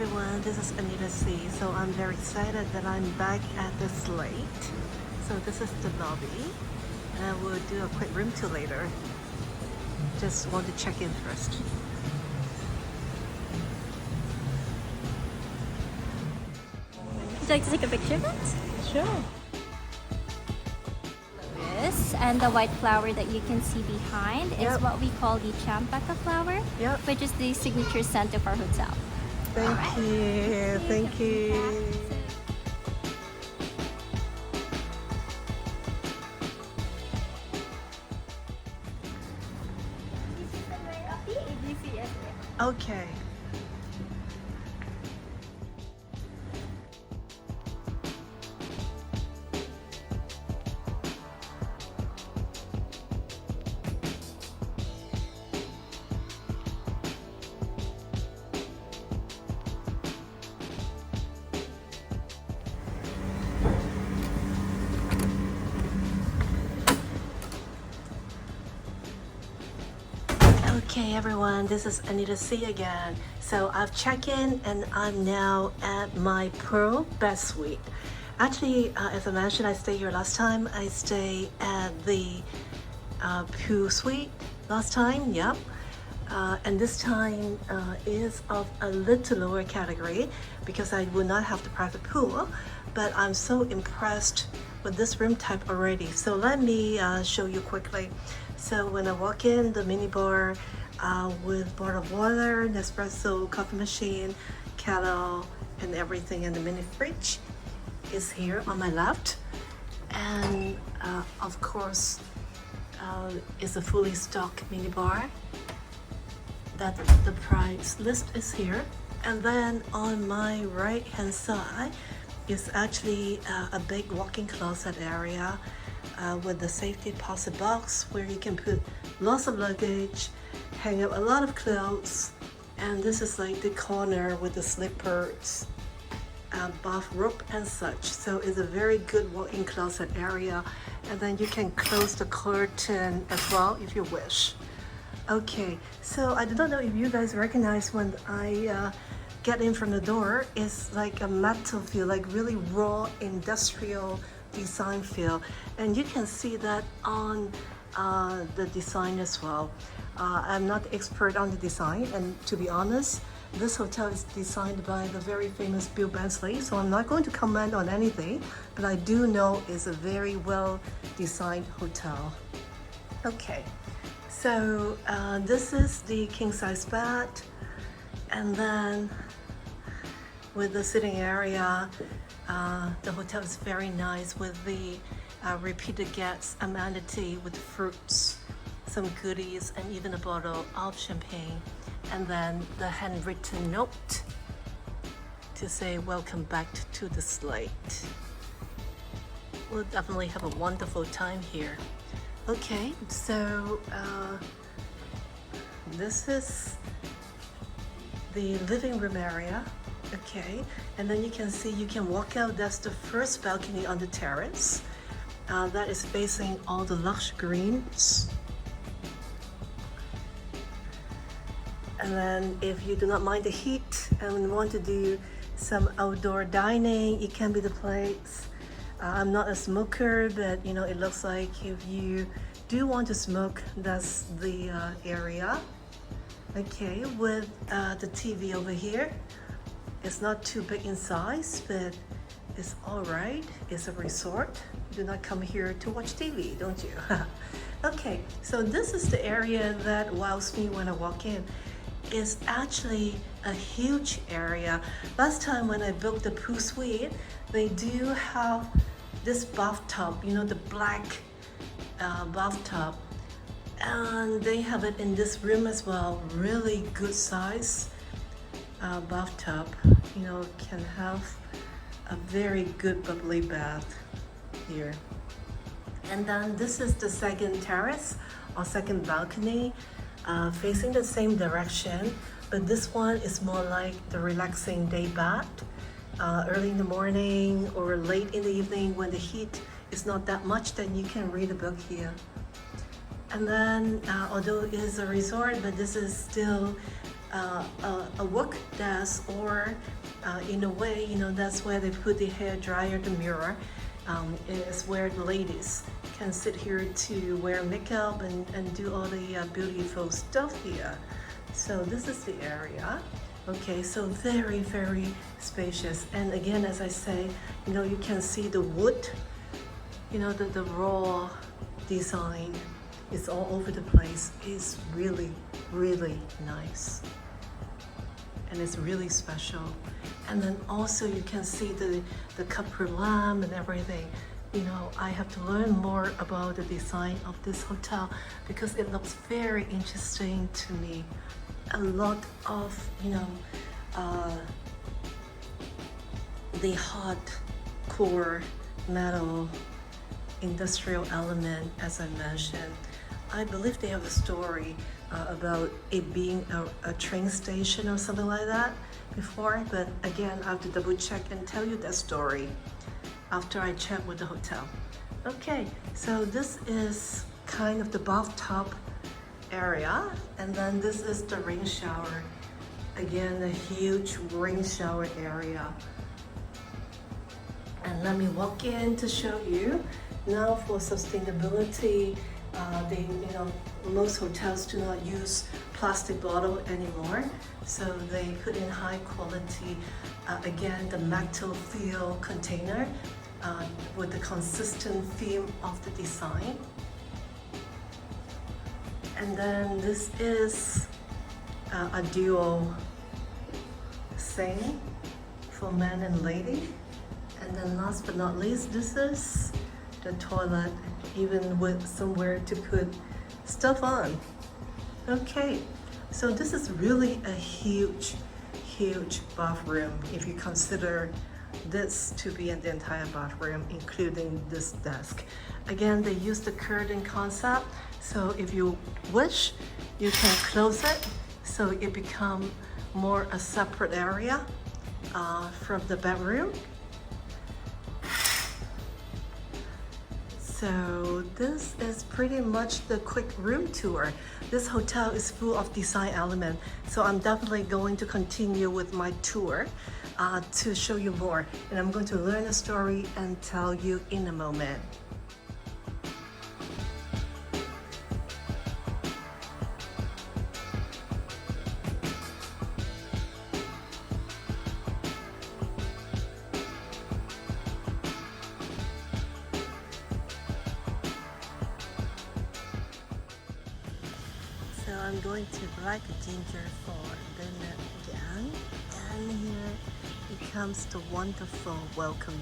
everyone, this is Anita C. So I'm very excited that I'm back at the Slate. So this is the lobby, and we'll do a quick room tour later. Just want to check in first. Would you like to take a picture of it? Sure. This and the white flower that you can see behind is Yep. what we call the champaka flower, Yep. which is the signature scent of our hotel. Thank Alright. you. Thank you. Okay. Okay everyone, this is Anita C again. So I've checked in and I'm now at my Pearl Best Suite. Actually, as I mentioned, I stayed here last time. I stayed at the Pool Suite last time, yep. And this time is of a little lower category because I will not have the private pool, but I'm so impressed with this room type already. So let me show you quickly. So when I walk in, the mini bar with bottle of water, Nespresso, coffee machine, kettle, and everything, and the mini fridge is here on my left. And of course, it's a fully stocked mini bar. That the price list is here. And then on my right hand side is actually a big walk-in closet area with the safety deposit box where you can put lots of luggage, hang up a lot of clothes, and this is like the corner with the slippers, bathrobe and such. So it's a very good walk-in closet area, and then you can close the curtain as well if you wish. Okay, so I do not know if you guys recognize when I get in from the door, it's like a metal feel, like really raw industrial design feel, and you can see that on the design as well. I'm not expert on the design, and to be honest, this hotel is designed by the very famous Bill Bensley, so I'm not going to comment on anything, but I do know it's a very well designed hotel. Okay, so this is the king size bed, and then with the sitting area, the hotel is very nice with the repeated guest amenity with fruits, some goodies, and even a bottle of champagne. And then the handwritten note to say welcome back to the Slate. We'll definitely have a wonderful time here. Okay, so this is the living room area. Okay, and then you can see you can walk out. That's the first balcony on the terrace. That is facing all the lush greens. And then if you do not mind the heat and want to do some outdoor dining, it can be the place. I'm not a smoker, but you know, it looks like if you do want to smoke, that's the area. Okay, with the TV over here. It's not too big in size, but it's all right. It's a resort. You do not come here to watch TV, don't you? Okay, so this is the area that wows me when I walk in. It's actually a huge area. Last time when I booked the pool suite, they do have this bathtub, you know, the black bathtub. And they have it in this room as well. Really good size bathtub. You know, can have a very good bubbly bath here. And then this is the second terrace or second balcony, facing the same direction, but this one is more like the relaxing day bath. Early in the morning or late in the evening when the heat is not that much, then you can read a book here. And then although it is a resort, but this is still a work desk, or in a way, that's where they put the hair dryer, the mirror. Is where the ladies can sit here to wear makeup and do all the beautiful stuff here. So this is the area. Okay, so very, very spacious. And again, as I say, you can see the wood, the raw design is all over the place. It's really, really nice. And it's really special. And then also you can see the copper lamp and everything. I have to learn more about the design of this hotel because it looks very interesting to me. A lot of, the hot core metal industrial element, as I mentioned. I believe they have a story about it being a train station or something like that before, but again, I have to double check and tell you that story after I check with the hotel. Okay, so this is kind of the bathtub area, and then this is the rain shower. Again, a huge rain shower area. And let me walk in to show you. Now for sustainability, most hotels do not use plastic bottle anymore, so they put in high quality, again, the metal feel container with the consistent theme of the design. And then this is a dual sink for men and lady. And then last but not least, this is the toilet, even with somewhere to put stuff on. Okay, so this is really a huge, huge bathroom if you consider this to be the entire bathroom, including this desk. Again, they use the curtain concept, so if you wish, you can close it so it becomes more a separate area from the bedroom. So this is pretty much the quick room tour. This hotel is full of design elements, so I'm definitely going to continue with my tour to show you more. And I'm going to learn a story and tell you in a moment. So I'm going to black ginger for dinner again, and here it comes the wonderful welcoming.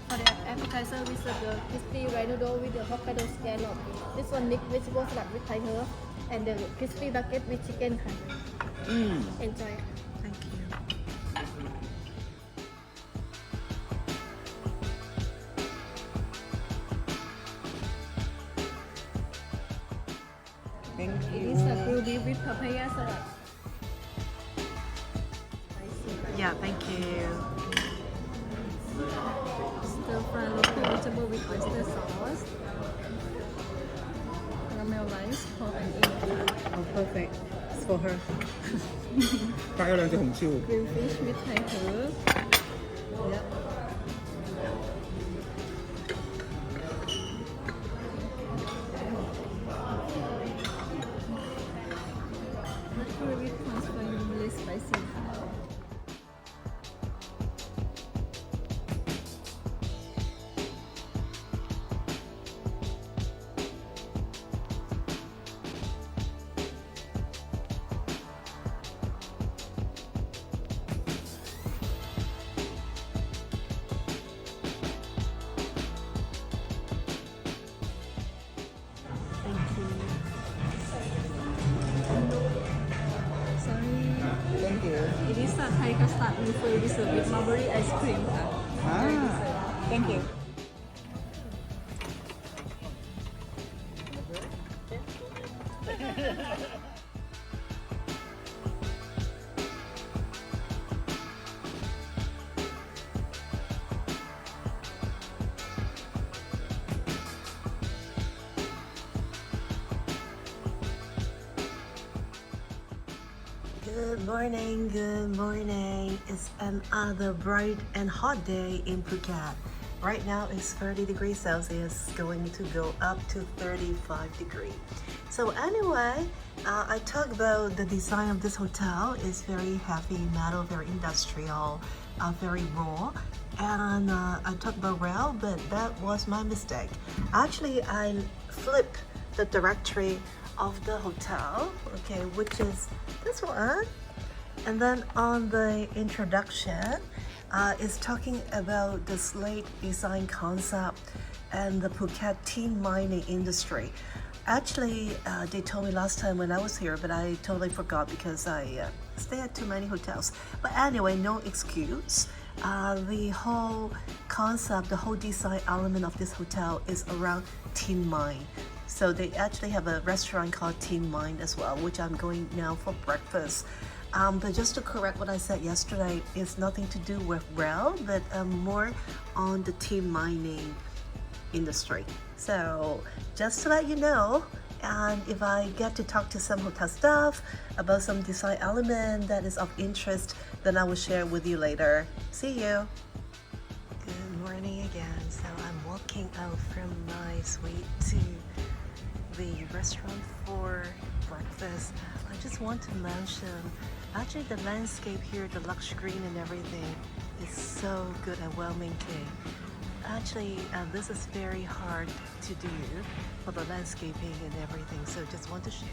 For the appetizer, we serve the crispy rice noodle with the Hokkaido scallop. This one mixed vegetable salad with Thai herb, and the crispy bucket with chicken curry. Enjoy. Thank you. Thank It you. is a grilled beef with papaya salad. Yeah, thank you. Stir fry local vegetable with oyster sauce. Caramelized pork and egg. Oh, perfect. It's for her. ป้ากำลังจะหุงชิว Grilled fish with Thai herb. Yep. Curry with transfer really spicy. is a Thai custard milk we serve with mulberry ice cream ค่ะ thank you Good morning, good morning. It's another bright and hot day in Phuket. Right now it's 30 degrees Celsius, going to go up to 35 degrees. So anyway, I talk about the design of this hotel. It's very heavy metal, very industrial, very raw. And I talk about rail, but that was my mistake. Actually, I flipped the directory of the hotel, okay, which is this one. And then on the introduction, it's talking about the Slate design concept and the Phuket tin mining industry. Actually, they told me last time when I was here, but I totally forgot because I stay at too many hotels. But anyway, no excuse. The whole concept, the whole design element of this hotel is around tin mine. So they actually have a restaurant called Tin Mine as well, which I'm going now for breakfast. But just to correct what I said yesterday, it's nothing to do with rail, but more on the tin mining industry. So just to let you know, and if I get to talk to some hotel staff about some design element that is of interest, then I will share with you later. See you. Good morning again. So I'm walking out from my suite to the restaurant for breakfast. I just want to mention, actually the landscape here, the lush green and everything is so good and well maintained. Actually, this is very hard to do for the landscaping and everything, so just want to share.